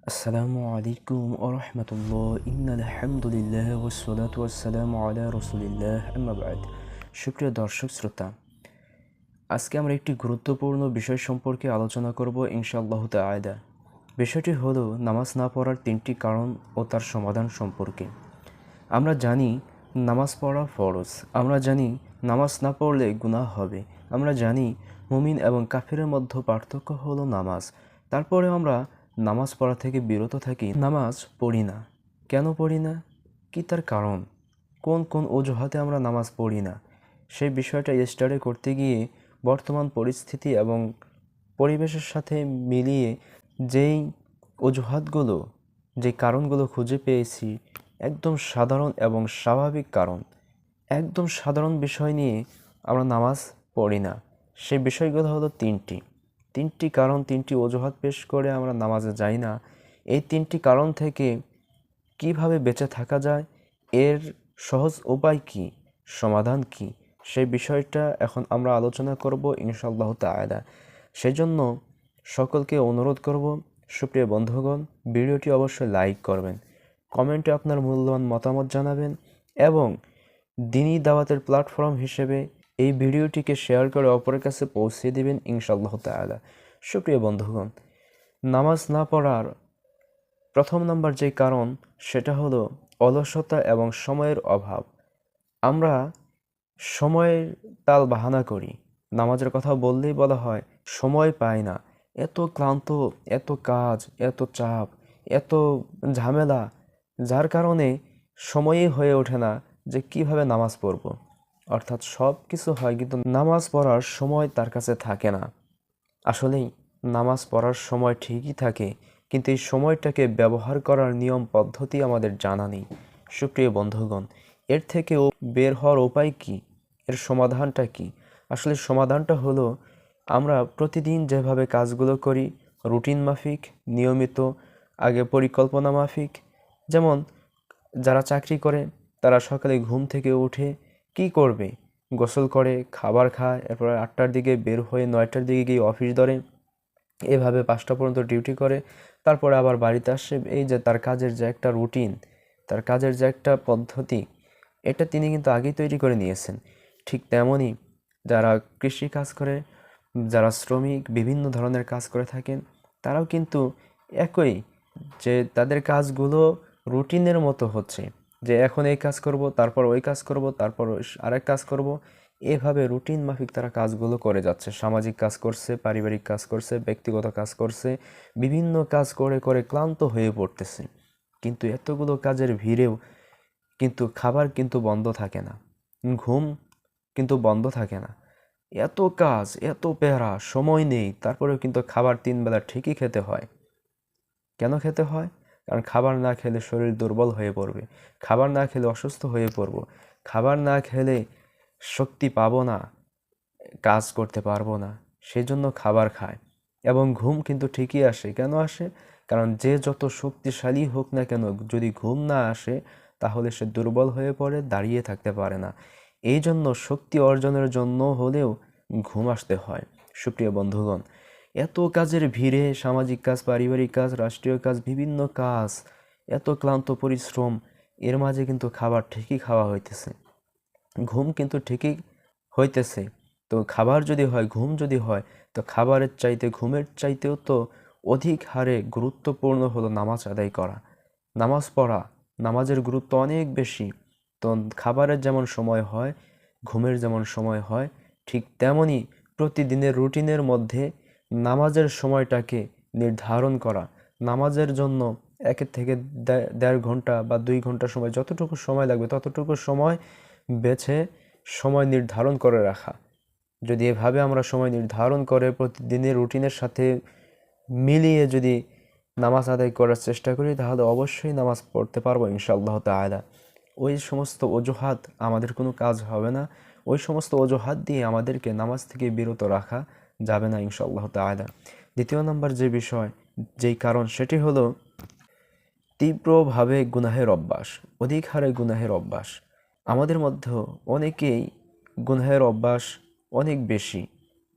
আসসালামু আলাইকুম ওয়া রাহমাতুল্লাহ ইন্নাল হামদুলিল্লাহ ওয়াস সালাতু ওয়াস সালামু আলা রাসূলিল্লাহ আম্মা বা'দ। সুপ্রিয় দর্শক শ্রোতা, আজকে আমরা একটি গুরুত্বপূর্ণ বিষয় সম্পর্কে আলোচনা করব ইনশাআল্লাহ তাআলা। বিষয়টি হলো নামাজ না পড়ার তিনটি কারণ ও তার সমাধান সম্পর্কে। আমরা জানি নামাজ পড়া ফরজ। আমরা জানি নামাজ না পড়লে গুনাহ হবে। আমরা জানি মুমিন এবং কাফিরের মধ্যে পার্থক্য হলো নামাজ। তারপরে আমরা নামাজ পড়া থেকে বিরত থাকি, নামাজ পড়ি না। কেন পড়ি না? কি তার কারণ? কোন কোন অজুহাতে আমরা নামাজ পড়ি না? সেই বিষয়টা স্টাডি করতে গিয়ে বর্তমান পরিস্থিতি এবং পরিবেশের সাথে মিলিয়ে যেই অজুহাতগুলো, যে কারণগুলো খুঁজে পেয়েছি, একদম সাধারণ এবং স্বাভাবিক কারণ, একদম সাধারণ বিষয় নিয়ে আমরা নামাজ পড়ি না। সেই বিষয়গুলো হলো তিনটি কারণ, তিনটি অজুহাত পেশ করে আমরা নামাজে যাই না। এই তিনটি কারণ থেকে কিভাবে বেঁচে থাকা যায়, এর সহজ উপায় কি, সমাধান কি, সেই বিষয়টা এখন আমরা আলোচনা করব ইনশাআল্লাহ তাআলা। সেজন্য সকলকে অনুরোধ করব, সুপ্রিয় বন্ধুগণ, ভিডিওটি অবশ্যই লাইক করবেন, কমেন্টে আপনার মূল্যবান মতামত জানাবেন এবং দ্বীনি দাওয়াতের প্ল্যাটফর্ম হিসেবে এই ভিডিওটিকে শেয়ার করে অপরের কাছে পৌঁছে দিবেন ইনশাআল্লাহ তাআলা। সুপ্রিয় বন্ধুগণ, নামাজ না পড়ার প্রথম নাম্বার যে কারণ, সেটা হলো অলসতা এবং সময়ের অভাব। আমরা সময়ের তাল বাহানা করি। নামাজের কথা বললেই বলা হয় সময় পাই না। এত ক্লান্ত, এত কাজ, এত চাপ, এত ঝামেলা, যার কারণে সময়ই হয়ে ওঠে না যে কিভাবে নামাজ পড়ব। অর্থাৎ সব কিছু হয় কিন্তু নামাজ পড়ার সময় তার কাছে থাকে না। আসলেই নামাজ পড়ার সময় ঠিকই থাকে, কিন্তু এই সময়টাকে ব্যবহার করার নিয়ম পদ্ধতি আমাদের জানা নেই। সুপ্রিয় বন্ধুগণ, এর থেকেও বের হওয়ার উপায় কি? এর সমাধানটা কি? আসলে সমাধানটা হলো আমরা প্রতিদিন যেভাবে কাজগুলো করি রুটিন মাফিক, নিয়মিত, আগে পরিকল্পনা মাফিক। যেমন যারা চাকরি করে তারা সকালে ঘুম থেকে উঠে কি করবে? গোসল করে, খাবার খায়, এরপর ৮টার দিকে বের হয়ে ৯টার দিকে গিয়ে অফিস ধরে, এভাবে ৫টা পর্যন্ত ডিউটি করে, তারপরে আবার বাড়িতে আসে। এই যে তার কাজের যে একটা রুটিন, তার কাজের যে একটা পদ্ধতি, এটা তিনি কিন্তু আগেই তৈরি করে নিয়েছেন। ঠিক তেমনই যারা কৃষি কাজ করে, যারা শ্রমিক বিভিন্ন ধরনের কাজ করে থাকেন, তারাও কিন্তু একই, যে তাদের কাজগুলো রুটিনের মতো হচ্ছে, যে এখন এই কাজ করব, তারপর ওই কাজ করব, তারপর আরেক কাজ করব। এভাবে রুটিন মাফিক তারা কাজগুলো করে যাচ্ছে। সামাজিক কাজ করছে, পারিবারিক কাজ করছে, ব্যক্তিগত কাজ করছে, বিভিন্ন কাজ করে করে ক্লান্ত হয়ে পড়তেছে। কিন্তু এতগুলো কাজের ভিড়েও কিন্তু খাবার কিন্তু বন্ধ থাকে না, ঘুম কিন্তু বন্ধ থাকে না। এত কাজ, এত প্যারা, সময় নেই, তারপরেও কিন্তু খাবার ৩ বেলা ঠিকই খেতে হয়। কেন খেতে হয়? কারণ খাবার না খেলে শরীর দুর্বল হয়ে পড়বে, খাবার না খেলে অসুস্থ হয়ে পড়ব, খাবার না খেলে শক্তি পাবো না, কাজ করতে পারবো না। সেজন্য খাবার খায়। এবং ঘুম কিন্তু ঠিকই আসে। কেন আসে? কারণ যে যত শক্তিশালী হোক না কেন, যদি ঘুম না আসে তাহলে সে দুর্বল হয়ে পড়ে, দাঁড়িয়ে থাকতে পারে না। এই জন্য শক্তি অর্জনের জন্য হলেও ঘুম আসতে হয়। সুপ্রিয় বন্ধুগণ, এত কাজের ভিড়ে সামাজিক কাজ, পারিবারিক কাজ, রাষ্ট্রীয় কাজ, বিভিন্ন কাজ, এত ক্লান্ত পরিশ্রম, এর মাঝে কিন্তু খাবার ঠিকই খাওয়া হইতেছে, ঘুম কিন্তু ঠিকই হইতেছে। তো খাবার যদি হয়, ঘুম যদি হয়, তো খাবারের চাইতে, ঘুমের চাইতেও তো অধিক হারে গুরুত্বপূর্ণ হলো নামাজ আদায় করা, নামাজ পড়া। নামাজের গুরুত্ব অনেক বেশি। তো খাবারের যেমন সময় হয়, ঘুমের যেমন সময় হয়, ঠিক তেমনই প্রতিদিনের রুটিনের মধ্যে নামাজের সময়টাকে নির্ধারণ করা। নামাজের জন্য ১ থেকে ১.৫ ঘন্টা বা ২ ঘন্টা সময়, যতটুকু সময় লাগবে ততটুকু সময় বেছে সময় নির্ধারণ করে রাখা। যদি এভাবে আমরা সময় নির্ধারণ করে প্রতিদিনের রুটিনের সাথে মিলিয়ে যদি নামাজ আদায় করার চেষ্টা করি, তাহলে অবশ্যই নামাজ পড়তে পারবো ইনশাআল্লাহ তাআলা। ওই সমস্ত অজুহাত আমাদের কোনো কাজ হবে না। ওই সমস্ত অজুহাত দিয়ে আমাদেরকে নামাজ থেকে বিরত রাখা যাবে না ইনশাআল্লাহ তাআলা। দ্বিতীয় নাম্বার যে বিষয়, যেই কারণ, সেটি হলো তীব্রভাবে গুনাহের অভ্যাস, অধিক হারে গুনাহের অভ্যাস। আমাদের মধ্যেও অনেকেই গুনাহের অভ্যাস অনেক বেশি।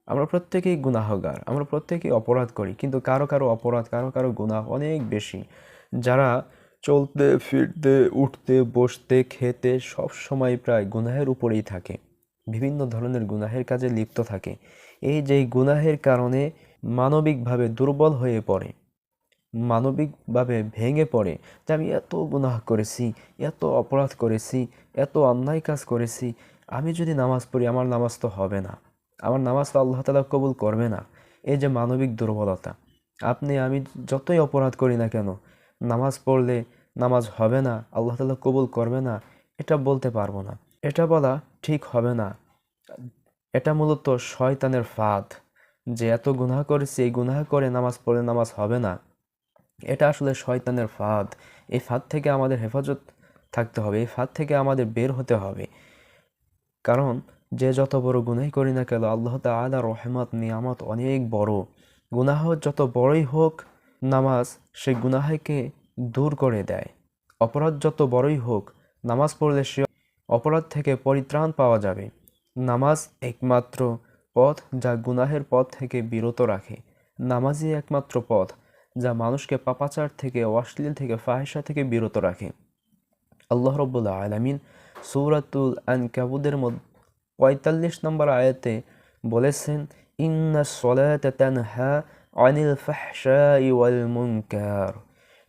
আমরা প্রত্যেকেই গুনাহগার, আমরা প্রত্যেকেই অপরাধ করি, কিন্তু কারো কারো অপরাধ, কারো কারো গুনাহ অনেক বেশি। যারা চলতে ফিরতে উঠতে বসতে খেতে সব সময় প্রায় গুনাহের উপরেই থাকে, বিভিন্ন ধরনের গুনাহের কাজে লিপ্ত থাকে, এই যে গুনাহের কারণে মানবিকভাবে দুর্বল হয়ে পড়ে, মানবিকভাবে ভেঙে পড়ে যে আমি এত গুনাহ করেছি, এত অপরাধ করেছি, এত অন্যায় কাজ করেছি, আমি যদি নামাজ পড়ি আমার নামাজ তো হবে না, আমার নামাজ তো আল্লাহ তাআলা কবুল করবে না। এই যে মানবিক দুর্বলতা, আপনি আমি যতই অপরাধ করি না কেন, নামাজ পড়লে নামাজ হবে না, আল্লাহ তাআলা কবুল করবে না, এটা বলতে পারবো না, এটা বলা ঠিক হবে না। এটা মূলত শয়তানের ফাঁদ, যে এত গুনাহ করেছি, এই গুনাহ করে নামাজ পড়লে নামাজ হবে না, এটা আসলে শয়তানের ফাঁদ। এই ফাঁদ থেকে আমাদের হেফাজত থাকতে হবে, এই ফাঁদ থেকে আমাদের বের হতে হবে। কারণ যে যত বড় গুনাহ করি না কেন, আল্লাহ তাআলার রহমত নিয়ামত অনেক বড়। গুনাহ যত বড়ই হোক, নামাজ সেই গুনাহকে দূর করে দেয়। অপরাধ যত বড়ই হোক, নামাজ পড়লে সে অপরাধ থেকে পরিত্রাণ পাওয়া যাবে। নামাজ একমাত্র পথ যা গুনাহের পথ থেকে বিরত রাখে। নামাজই একমাত্র পথ যা মানুষকে পাপাচার থেকে, অশ্লীল থেকে, ফাহিশা থেকে বিরত রাখে। আল্লাহ রাব্বুল আলামিন সূরাতুল আনকাবুতের ৪৫ নম্বর আয়াতে বলেছেন, ইন্নাস সলাতা তানহা আনিল ফাহশাই ওয়াল মুনকার,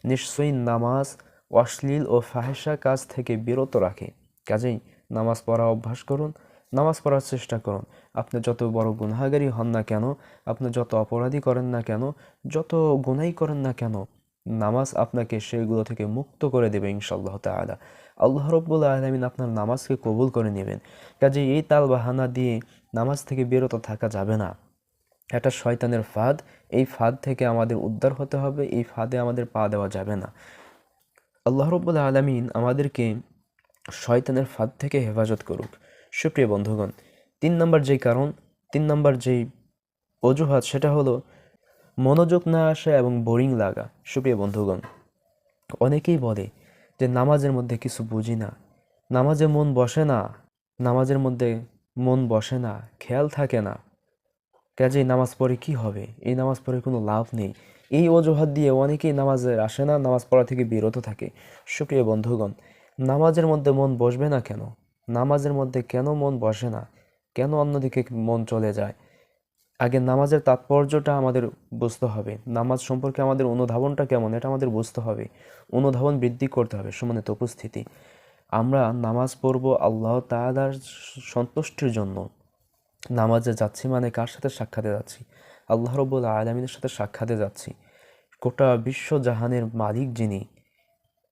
নিশ্চয়ই নামাজ অশ্লীল ও ফাহিশা কাজ থেকে বিরত রাখে। কাজেই নামাজ পড়া অভ্যাস করুন, নামাজ পড়ার চেষ্টা করুন। আপনি যত বড় গুনাহগারী হন না কেন, আপনি যত অপরাধী করেন না কেন, যত গুনাহই করেন না কেন, নামাজ আপনাকে সেগুলো থেকে মুক্ত করে দেবে ইনশাআল্লাহ তাআলা। আল্লাহ রাব্বুল আলামিন আপনার নামাজকে কবুল করে নেবেন। কাজেই এই তালবাহানা দিয়ে নামাজ থেকে বিরত থাকা যাবে না। এটা শয়তানের ফাঁদ, এই ফাঁদ থেকে আমাদের উদ্ধার হতে হবে, এই ফাঁদে আমাদের পা দেওয়া যাবে না। আল্লাহ রাব্বুল আলামিন আমাদেরকে শয়তানের ফাঁদ থেকে হেফাজত করুক। সুপ্রিয় বন্ধুগণ, ৩ নম্বর যেই কারণ, ৩ নম্বর যেই অজুহাত, সেটা হলো মনোযোগ না আসা এবং বোরিং লাগা। সুপ্রিয় বন্ধুগণ, অনেকেই বলে যে নামাজের মধ্যে কিছু বুঝি না, নামাজে মন বসে না, নামাজের মধ্যে মন বসে না, খেয়াল থাকে না, কাজেই নামাজ পড়ে কি হবে, এই নামাজ পড়ে কোনো লাভ নেই। এই অজুহাত দিয়ে অনেকেই নামাজে আসে না, নামাজ পড়া থেকে বিরত থাকে। সুপ্রিয় বন্ধুগণ, নামাজের মধ্যে মন বসবে না কেন? নামাজের মধ্যে কেন মন বসে না? কেন অন্যদিকে মন চলে যায়? আগে নামাজের তাৎপর্যটা আমাদের বুঝতে হবে, নামাজ সম্পর্কে আমাদের অনুধাবনটা কেমন এটা আমাদের বুঝতে হবে, অনুধাবন বৃদ্ধি করতে হবে। সম্মানিত উপস্থিতি, আমরা নামাজ পড়ব আল্লাহ তাআলার সন্তুষ্টির জন্য। নামাজে যাচ্ছি মানে কার সাথে সাক্ষাতে যাচ্ছি? আল্লাহ রাব্বুল আলামিনের সাথে সাক্ষাতে যাচ্ছি। গোটা বিশ্ব জাহানের মালিক যিনি,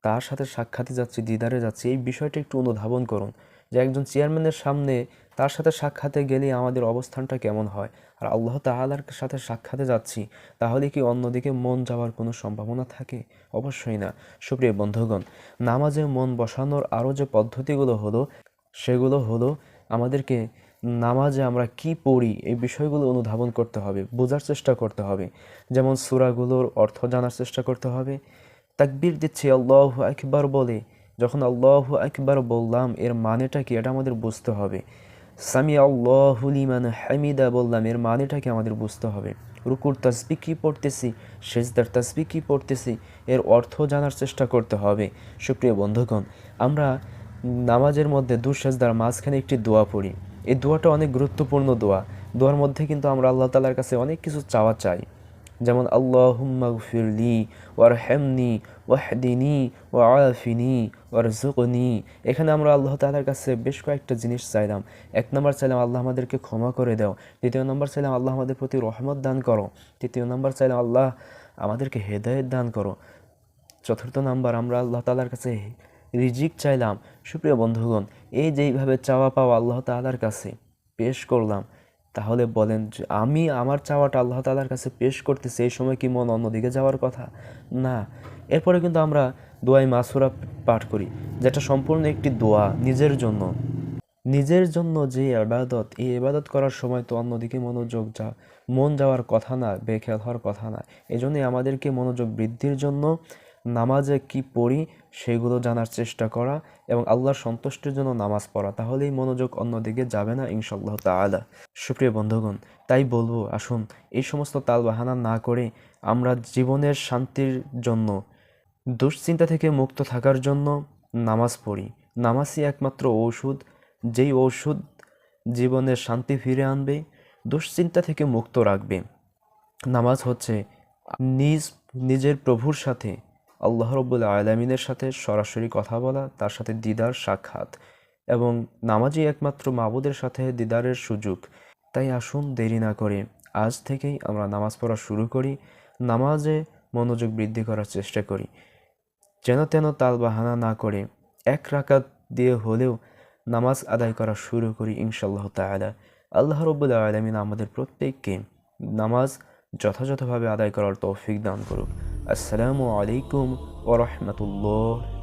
তার সাথে সাক্ষাতে যাচ্ছি, দিদারে যাচ্ছি। এই বিষয়টা একটু অনুধাবন করুন যে একজন চেয়ারম্যানের সামনে তার সাথে সাক্ষাতে গেলে আমাদের অবস্থানটা কেমন হয়। আর আল্লাহ তাআলার সাথে সাক্ষাতে যাচ্ছি, তাহলে কি অন্যদিকে মন যাওয়ার কোনো সম্ভাবনা থাকে? অবশ্যই না। সুপ্রিয় বন্ধুগণ, নামাজে মন বসানোর আরও যে পদ্ধতিগুলো হলো, সেগুলো হলো আমাদেরকে নামাজে আমরা কি পড়ি এই বিষয়গুলো অনুধাবন করতে হবে, বোঝার চেষ্টা করতে হবে। যেমন সূরাগুলোর অর্থ জানার চেষ্টা করতে হবে। তাকবীর দিচ্ছি আল্লাহু আকবার বলে, যখন আল্লাহু আকবার বললাম এর মানেটা কি এটা আমাদের বুঝতে হবে। সামি আল্লাহু লিমান হামিদা বললাম, এর মানেটা কি আমাদের বুঝতে হবে। রুকুর তাসবিহ কি পড়তেছি, সেজদার তাসবিহ কি পড়তেছি, এর অর্থ জানার চেষ্টা করতে হবে। সুপ্রিয় বন্ধুগণ, আমরা নামাজের মধ্যে সেজদার মাঝখানে একটি দোয়া পড়ি। এই দোয়াটা অনেক গুরুত্বপূর্ণ দোয়া। দোয়ার মধ্যে কিন্তু আমরা আল্লাহ তাআলার কাছে অনেক কিছু চাওয়া চাই, যেমন আল্লাহুম্মা গফিরলি ওয়ারহামনি ওয়াহদিনি ওয়াআফিনি ওয়ারযুকনি। এখানে আমরা আল্লাহ তাআলার কাছে বেশ কয়েকটা জিনিস চাইলাম। ১ নম্বর চাইলাম আল্লাহ আমাদেরকে ক্ষমা করে দাও। ২য় নম্বর চাইলাম আল্লাহ আমাদের প্রতি রহমত দান করো। ৩য় নম্বর চাইলাম আল্লাহ আমাদেরকে হেদায়েত দান করো। ৪র্থ নাম্বার আমরা আল্লাহ তাআলার কাছে রিজিক চাইলাম। সুপ্রিয় বন্ধুগণ, এই যেইভাবে চাওয়া পাওয়া আল্লাহ তাআলার কাছে পেশ করলাম, তাহলে বলেন যে আমি আমার চাওয়াটা আল্লাহ তাআলার কাছে পেশ করতেছি, এই সময় কি মন অন্যদিকে যাওয়ার কথা? না। এরপরে কিন্তু আমরা দোয়ায়ে মাসুরা পাঠ করি, যেটা সম্পূর্ণ একটি দোয়া নিজের জন্য। নিজের জন্য যে ইবাদত, এই ইবাদত করার সময় তো অন্যদিকে মন যাওয়ার কথা না, বেখেয়াল হওয়ার কথা না। এজন্যই আমাদেরকে মনোযোগ বৃদ্ধির জন্য নামাজে কি পড়ি সেগুলো জানার চেষ্টা করা এবং আল্লাহর সন্তুষ্টির জন্য নামাজ পড়া, তাহলেই মনোযোগ অন্যদিকে যাবে না ইনশাআল্লাহ তাআলা। সুপ্রিয় বন্ধুগণ, তাই বলবো আসুন এই সমস্ত তালবাহানা না করে আমরা জীবনের শান্তির জন্য, দুশ্চিন্তা থেকে মুক্ত থাকার জন্য নামাজ পড়ি। নামাজই একমাত্র ঔষধ, যেই ঔষধ জীবনের শান্তি ফিরে আনবে, দুশ্চিন্তা থেকে মুক্ত রাখবে। নামাজ হচ্ছে নিজের প্রভুর সাথে, আল্লাহ রাব্বুল আলামিনের সাথে সরাসরি কথা বলা, তার সাথে দিদার সাক্ষাৎ, এবং নামাজই একমাত্র মাবুদের সাথে দিদারের সুযোগ। তাই আসুন দেরি না করে আজ থেকেই আমরা নামাজ পড়া শুরু করি, নামাজে মনোযোগ বৃদ্ধি করার চেষ্টা করি, যেন তেন তালবাহানা না করে এক রাকাত দিয়ে হলেও নামাজ আদায় করা শুরু করি ইনশাআল্লাহ তাআলা। আল্লাহ রাব্বুল আলামিন আমাদের প্রত্যেককে নামাজ যথাযথভাবে আদায় করার তৌফিক দান করুক। আসসালামু আলাইকুম ওয়া রাহমাতুল্লাহ।